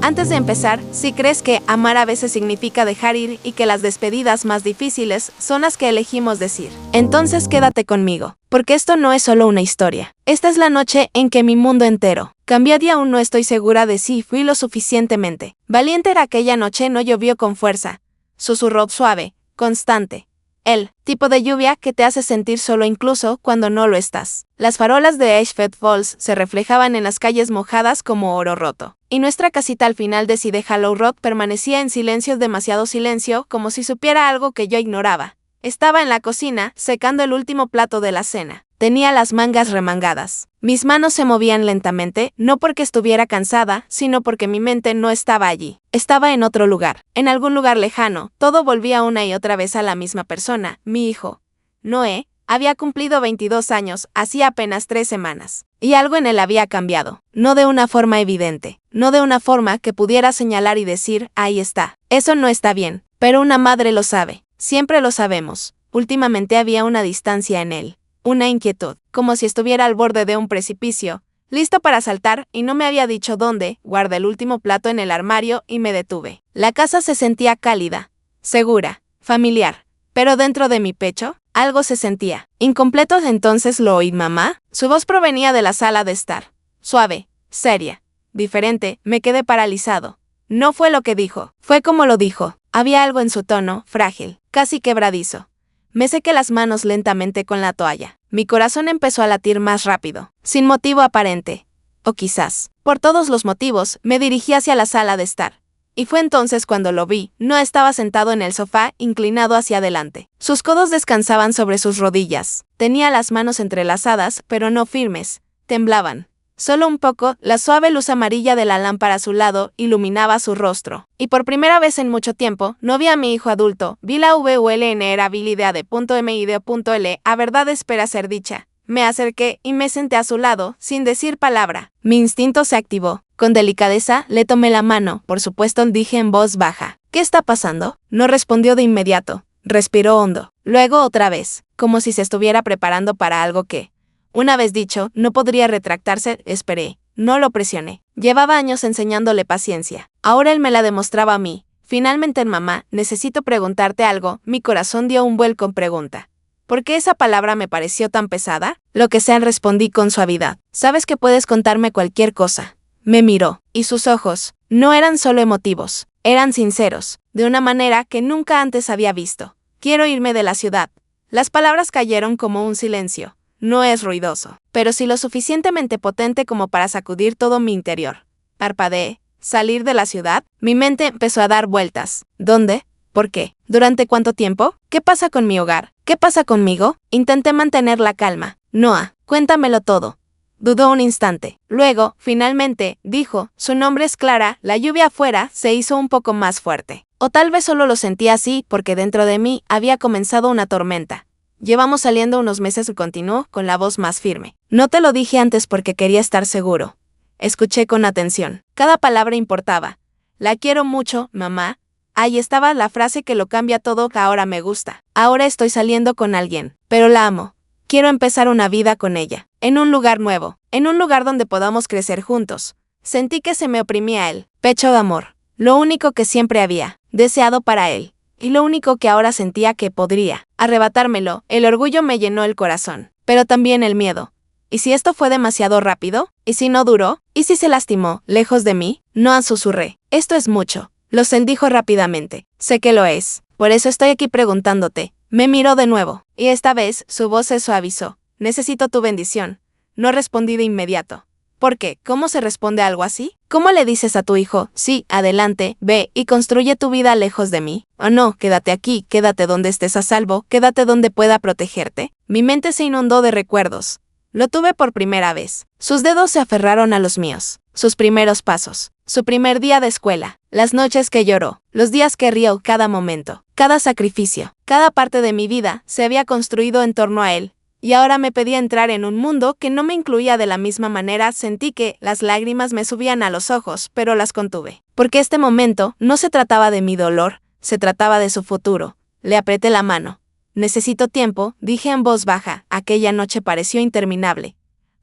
Antes de empezar, si crees que amar a veces significa dejar ir y que las despedidas más difíciles son las que elegimos decir, entonces quédate conmigo, porque esto no es solo una historia. Esta es la noche en que mi mundo entero cambió y aún no estoy segura de si fui lo suficientemente valiente. Era aquella noche, no llovió con fuerza. Susurró suave, constante. El tipo de lluvia que te hace sentir solo incluso cuando no lo estás. Las farolas de Ashford Falls se reflejaban en las calles mojadas como oro roto. Y nuestra casita al final de Side Hollow Road permanecía en silencio, demasiado silencio, como si supiera algo que yo ignoraba. Estaba en la cocina, secando el último plato de la cena. Tenía las mangas remangadas. Mis manos se movían lentamente, no porque estuviera cansada, sino porque mi mente no estaba allí. Estaba en otro lugar, en algún lugar lejano. Todo volvía una y otra vez a la misma persona, mi hijo. Noé había cumplido 22 años, hacía apenas 3 semanas. Y algo en él había cambiado. No de una forma evidente, no de una forma que pudiera señalar y decir, ahí está. Eso no está bien, pero una madre lo sabe. Siempre lo sabemos. Últimamente había una distancia en él. Una inquietud, como si estuviera al borde de un precipicio, listo para saltar, y no me había dicho dónde. Guardé el último plato en el armario y me detuve. La casa se sentía cálida, segura, familiar, pero dentro de mi pecho, algo se sentía incompleto. Entonces lo oí, mamá. Su voz provenía de la sala de estar. Suave, seria, diferente. Me quedé paralizado. No fue lo que dijo, fue como lo dijo. Había algo en su tono, frágil, casi quebradizo. Me sequé las manos lentamente con la toalla. Mi corazón empezó a latir más rápido, sin motivo aparente. O quizás, por todos los motivos, me dirigí hacia la sala de estar. Y fue entonces cuando lo vi. No estaba sentado en el sofá, inclinado hacia adelante. Sus codos descansaban sobre sus rodillas. Tenía las manos entrelazadas, pero no firmes. Temblaban. Solo un poco. La suave luz amarilla de la lámpara a su lado iluminaba su rostro. Y por primera vez en mucho tiempo, no vi a mi hijo adulto. Vi la VULN, era Bilidea de .mid.l. A verdad espera ser dicha. Me acerqué y me senté a su lado, sin decir palabra. Mi instinto se activó. Con delicadeza, le tomé la mano. Por supuesto, dije en voz baja. ¿Qué está pasando? No respondió de inmediato. Respiró hondo. Luego otra vez, como si se estuviera preparando para algo que, una vez dicho, no podría retractarse. Esperé. No lo presioné. Llevaba años enseñándole paciencia. Ahora él me la demostraba a mí. Finalmente, mamá, necesito preguntarte algo. Mi corazón dio un vuelco en pregunta. ¿Por qué esa palabra me pareció tan pesada? Lo que sea, respondí con suavidad. Sabes que puedes contarme cualquier cosa. Me miró, y sus ojos no eran solo emotivos, eran sinceros, de una manera que nunca antes había visto. Quiero irme de la ciudad. Las palabras cayeron como un silencio. No es ruidoso, pero sí lo suficientemente potente como para sacudir todo mi interior. Parpadeé. ¿Salir de la ciudad? Mi mente empezó a dar vueltas. ¿Dónde? ¿Por qué? ¿Durante cuánto tiempo? ¿Qué pasa con mi hogar? ¿Qué pasa conmigo? Intenté mantener la calma. Noah, cuéntamelo todo. Dudó un instante. Luego, finalmente, dijo, su nombre es Clara. La lluvia afuera se hizo un poco más fuerte. O tal vez solo lo sentía así porque dentro de mí había comenzado una tormenta. Llevamos saliendo unos meses, continuó con la voz más firme. No te lo dije antes porque quería estar seguro. Escuché con atención. Cada palabra importaba. La quiero mucho, mamá. Ahí estaba la frase que lo cambia todo. Ahora me gusta. Ahora estoy saliendo con alguien, pero la amo. Quiero empezar una vida con ella, en un lugar nuevo, en un lugar donde podamos crecer juntos. Sentí que se me oprimía el pecho de amor, lo único que siempre había deseado para él, y lo único que ahora sentía que podría arrebatármelo. El orgullo me llenó el corazón, pero también el miedo. ¿Y si esto fue demasiado rápido? ¿Y si no duró? ¿Y si se lastimó, lejos de mí? No, susurré. Esto es mucho. Él dijo rápidamente. Sé que lo es. Por eso estoy aquí preguntándote. Me miró de nuevo, y esta vez su voz se suavizó. Necesito tu bendición. No respondí de inmediato. ¿Por qué? ¿Cómo se responde a algo así? ¿Cómo le dices a tu hijo, sí, adelante, ve y construye tu vida lejos de mí? O no, quédate aquí, quédate donde estés a salvo, quédate donde pueda protegerte. Mi mente se inundó de recuerdos. Lo tuve por primera vez. Sus dedos se aferraron a los míos. Sus primeros pasos. Su primer día de escuela. Las noches que lloró. Los días que rió. Cada momento. Cada sacrificio. Cada parte de mi vida se había construido en torno a él. Y ahora me pedía entrar en un mundo que no me incluía de la misma manera. Sentí que las lágrimas me subían a los ojos, pero las contuve. Porque este momento no se trataba de mi dolor, se trataba de su futuro. Le apreté la mano. Necesito tiempo, dije en voz baja. Aquella noche pareció interminable.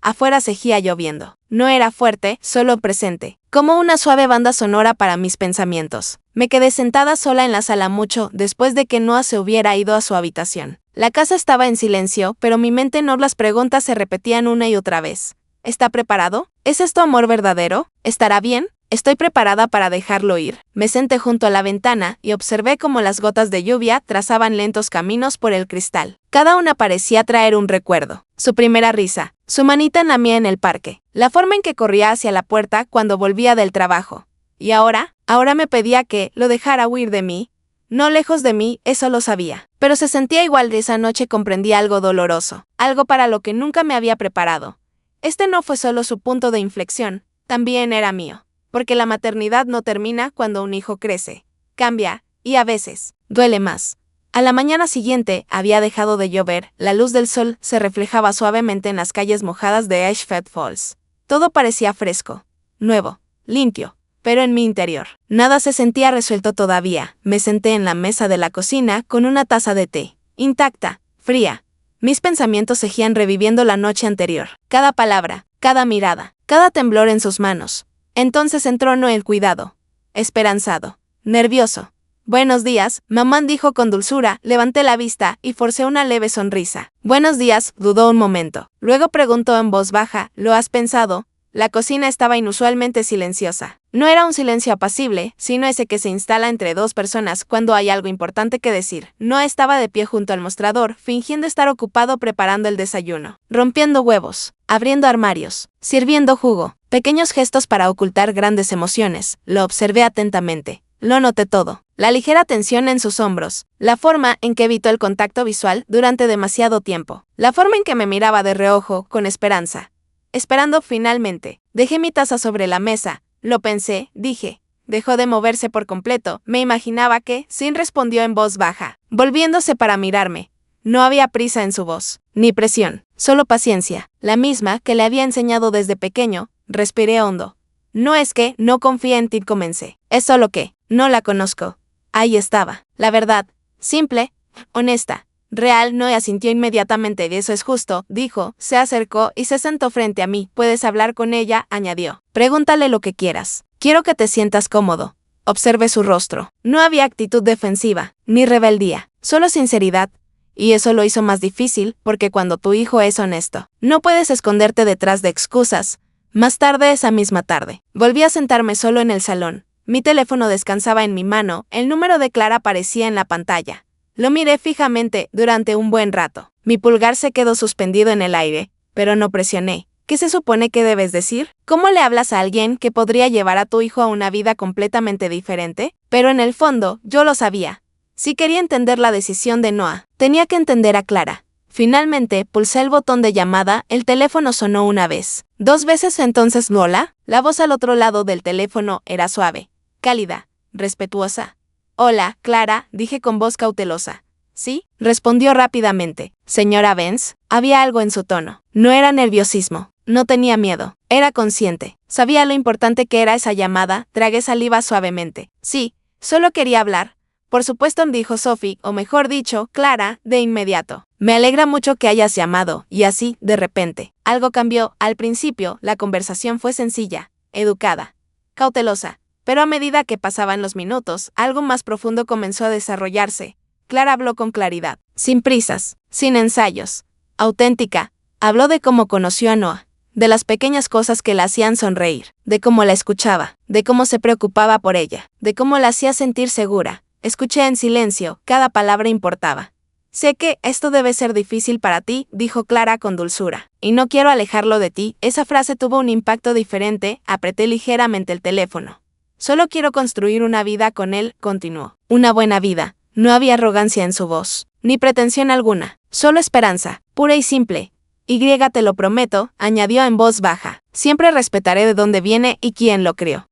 Afuera seguía lloviendo. No era fuerte, solo presente. como una suave banda sonora para mis pensamientos. Me quedé sentada sola en la sala mucho después de que Noah se hubiera ido a su habitación. La casa estaba en silencio, pero mi mente no, las preguntas se repetían una y otra vez. ¿Está preparado? ¿Es esto amor verdadero? ¿Estará bien? ¿Estoy preparada para dejarlo ir? Me senté junto a la ventana y observé cómo las gotas de lluvia trazaban lentos caminos por el cristal. Cada una parecía traer un recuerdo. Su primera risa, su manita en la mía en el parque, la forma en que corría hacia la puerta cuando volvía del trabajo. Y ahora me pedía que lo dejara huir de mí. No lejos de mí, eso lo sabía. Pero se sentía igual. De esa noche comprendí algo doloroso, algo para lo que nunca me había preparado. Este no fue solo su punto de inflexión, también era mío. Porque la maternidad no termina cuando un hijo crece, cambia, y a veces, duele más. A la mañana siguiente había dejado de llover, la luz del sol se reflejaba suavemente en las calles mojadas de Ashford Falls. Todo parecía fresco, nuevo, limpio, pero en mi interior, nada se sentía resuelto todavía. Me senté en la mesa de la cocina con una taza de té, intacta, fría. Mis pensamientos seguían reviviendo la noche anterior, cada palabra, cada mirada, cada temblor en sus manos. Entonces entró Noah, el cuidado, esperanzado, nervioso. «Buenos días», mamá dijo con dulzura. Levanté la vista y forcé una leve sonrisa. «Buenos días», dudó un momento. Luego preguntó en voz baja, «¿Lo has pensado?». La cocina estaba inusualmente silenciosa. No era un silencio apacible, sino ese que se instala entre dos personas cuando hay algo importante que decir. Noah estaba de pie junto al mostrador, fingiendo estar ocupado preparando el desayuno, rompiendo huevos, abriendo armarios, sirviendo jugo. Pequeños gestos para ocultar grandes emociones. Lo observé atentamente. Lo noté todo. La ligera tensión en sus hombros, la forma en que evitó el contacto visual durante demasiado tiempo, la forma en que me miraba de reojo, con esperanza. Esperando finalmente. Dejé mi taza sobre la mesa. Lo pensé, dije. Dejó de moverse por completo. Me imaginaba que, sin respondió en voz baja, volviéndose para mirarme. No había prisa en su voz, ni presión, solo paciencia, la misma que le había enseñado desde pequeño. Respiré hondo. «No es que no confíe en ti», comencé. «Es solo que no la conozco». Ahí estaba, la verdad, simple, honesta, real. Noah asintió inmediatamente. «Eso es justo», dijo, se acercó y se sentó frente a mí. «Puedes hablar con ella», añadió. «Pregúntale lo que quieras. Quiero que te sientas cómodo». Observé su rostro. No había actitud defensiva, ni rebeldía, solo sinceridad. Y eso lo hizo más difícil, porque cuando tu hijo es honesto, no puedes esconderte detrás de excusas. Más tarde, esa misma tarde, volví a sentarme solo en el salón. Mi teléfono descansaba en mi mano, el número de Clara aparecía en la pantalla. Lo miré fijamente durante un buen rato. Mi pulgar se quedó suspendido en el aire, pero no presioné. ¿Qué se supone que debes decir? ¿Cómo le hablas a alguien que podría llevar a tu hijo a una vida completamente diferente? Pero en el fondo, yo lo sabía. Si quería entender la decisión de Noah, tenía que entender a Clara. Finalmente, pulsé el botón de llamada. El teléfono sonó una vez, 2 veces. Entonces, «Hola». La voz al otro lado del teléfono era suave, cálida, respetuosa. «Hola, Clara», dije con voz cautelosa. «¿Sí?», respondió rápidamente. «Señora Benz». Había algo en su tono. No era nerviosismo, no tenía miedo, era consciente. Sabía lo importante que era esa llamada. Tragué saliva suavemente. «Sí, solo quería hablar». «Por supuesto», dijo Sophie, o mejor dicho, Clara, de inmediato. «Me alegra mucho que hayas llamado». Y así, de repente, algo cambió. Al principio, la conversación fue sencilla, educada, cautelosa, pero a medida que pasaban los minutos, algo más profundo comenzó a desarrollarse. Clara habló con claridad, sin prisas, sin ensayos. Auténtica. Habló de cómo conoció a Noah, de las pequeñas cosas que la hacían sonreír, de cómo la escuchaba, de cómo se preocupaba por ella, de cómo la hacía sentir segura. Escuché en silencio, cada palabra importaba. «Sé que esto debe ser difícil para ti», dijo Clara con dulzura, «y no quiero alejarlo de ti». Esa frase tuvo un impacto diferente. Apreté ligeramente el teléfono. «Solo quiero construir una vida con él», continuó. «Una buena vida». No había arrogancia en su voz, ni pretensión alguna, solo esperanza, pura y simple. «Y te lo prometo», añadió en voz baja, «siempre respetaré de dónde viene y quién lo crió».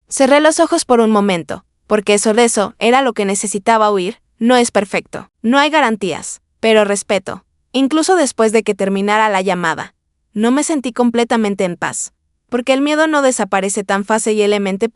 Cerré los ojos por un momento, porque eso era lo que necesitaba oír. No es perfecto, no hay garantías, pero respeto. Incluso después de que terminara la llamada, no me sentí completamente en paz. Porque el miedo no desaparece tan fácilmente.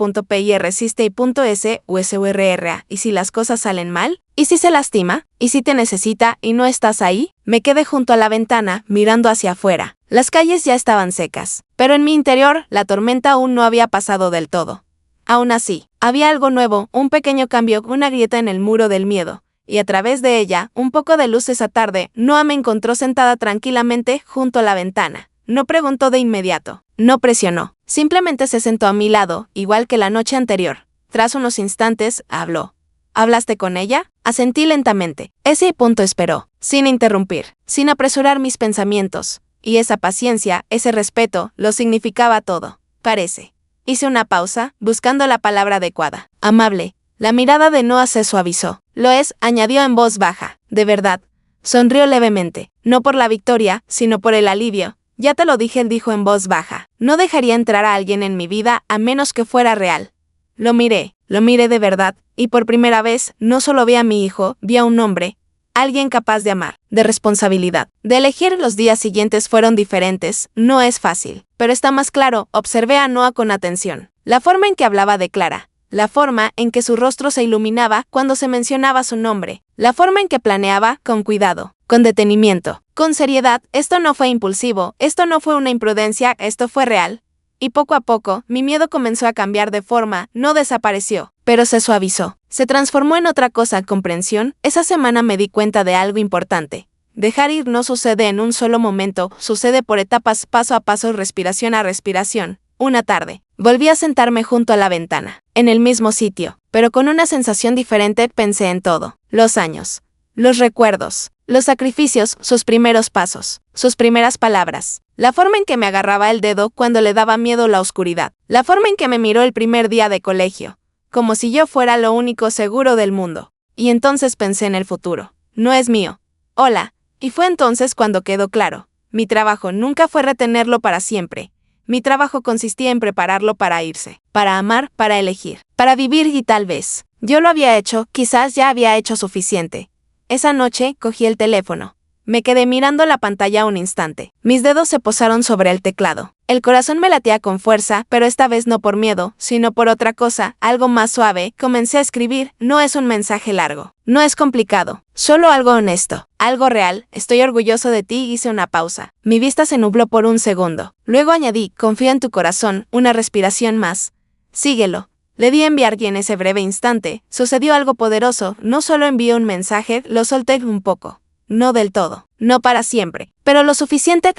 .pir.si.s.urra. ¿Y si las cosas salen mal? ¿Y si se lastima? ¿Y si te necesita y no estás ahí? Me quedé junto a la ventana, mirando hacia afuera. Las calles ya estaban secas, pero en mi interior la tormenta aún no había pasado del todo. Aún así, había algo nuevo, un pequeño cambio, una grieta en el muro del miedo, y a través de ella, un poco de luz esa tarde. Noah me encontró sentada tranquilamente junto a la ventana. No preguntó de inmediato, no presionó, simplemente se sentó a mi lado, igual que la noche anterior. Tras unos instantes, habló. ¿Hablaste con ella? Asentí lentamente. Ese punto esperó, sin interrumpir, sin apresurar mis pensamientos. Y esa paciencia, ese respeto, lo significaba todo. Parece. Hice una pausa, buscando la palabra adecuada. Amable. La mirada de Noah se suavizó. Lo es, añadió en voz baja. De verdad. Sonrió levemente. No por la victoria, sino por el alivio. Ya te lo dije, él dijo en voz baja. No dejaría entrar a alguien en mi vida a menos que fuera real. Lo miré de verdad, y por primera vez, no solo vi a mi hijo, vi a un hombre. Alguien capaz de amar, de responsabilidad, de elegir. Los días siguientes fueron diferentes, no es fácil, pero está más claro. Observé a Noah con atención. La forma en que hablaba de Clara, la forma en que su rostro se iluminaba cuando se mencionaba su nombre, la forma en que planeaba, con cuidado, con detenimiento, con seriedad. Esto no fue impulsivo, esto no fue una imprudencia, esto fue real. Y poco a poco, mi miedo comenzó a cambiar de forma, no desapareció, pero se suavizó. Se transformó en otra cosa, comprensión. Esa semana me di cuenta de algo importante. Dejar ir no sucede en un solo momento, sucede por etapas, paso a paso, respiración a respiración. Una tarde, volví a sentarme junto a la ventana, en el mismo sitio, pero con una sensación diferente. Pensé en todo, los años, los recuerdos, los sacrificios, sus primeros pasos, sus primeras palabras, la forma en que me agarraba el dedo cuando le daba miedo la oscuridad, la forma en que me miró el primer día de colegio, como si yo fuera lo único seguro del mundo. Y entonces pensé en el futuro. No es mío. Hola. Y fue entonces cuando quedó claro. Mi trabajo nunca fue retenerlo para siempre. Mi trabajo consistía en prepararlo para irse, para amar, para elegir, para vivir. Y tal vez yo lo había hecho, quizás ya había hecho suficiente. Esa noche cogí el teléfono. Me quedé mirando la pantalla un instante. Mis dedos se posaron sobre el teclado. El corazón me latía con fuerza, pero esta vez no por miedo, sino por otra cosa, algo más suave. Comencé a escribir. No es un mensaje largo. No es complicado. Solo algo honesto. Algo real. Estoy orgulloso de ti. Hice una pausa. Mi vista se nubló por un segundo. Luego añadí, confío en tu corazón. Una respiración más. Síguelo. Le di a enviar y en ese breve instante, sucedió algo poderoso. No solo envié un mensaje, lo solté un poco. No del todo, no para siempre, pero lo suficiente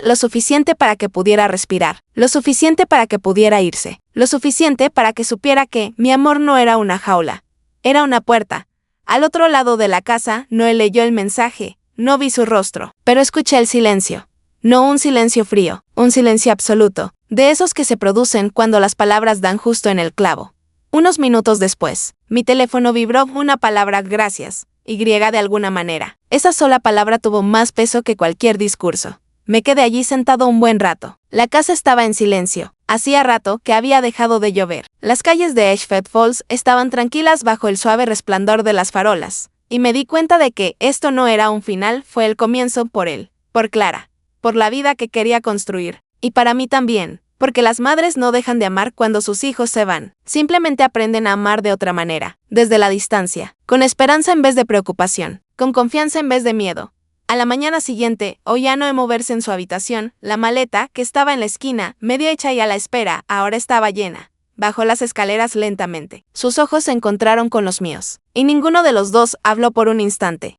para que pudiera respirar, lo suficiente para que pudiera irse, lo suficiente para que supiera que mi amor no era una jaula, era una puerta. Al otro lado de la casa, Noé leyó el mensaje, no vi su rostro, pero escuché el silencio. No un silencio frío, un silencio absoluto, de esos que se producen cuando las palabras dan justo en el clavo. Unos minutos después, mi teléfono vibró. Una palabra, gracias. Y de alguna manera. Esa sola palabra tuvo más peso que cualquier discurso. Me quedé allí sentado un buen rato. La casa estaba en silencio. Hacía rato que había dejado de llover. Las calles de Edgefield Falls estaban tranquilas bajo el suave resplandor de las farolas. Y me di cuenta de que esto no era un final, fue el comienzo. Por él, por Clara, por la vida que quería construir. Y para mí también. Porque las madres no dejan de amar cuando sus hijos se van. Simplemente aprenden a amar de otra manera, desde la distancia, con esperanza en vez de preocupación, con confianza en vez de miedo. A la mañana siguiente, oía a Noé moverse en su habitación. La maleta, que estaba en la esquina, medio hecha y a la espera, ahora estaba llena. Bajó las escaleras lentamente. Sus ojos se encontraron con los míos. Y ninguno de los dos habló por un instante.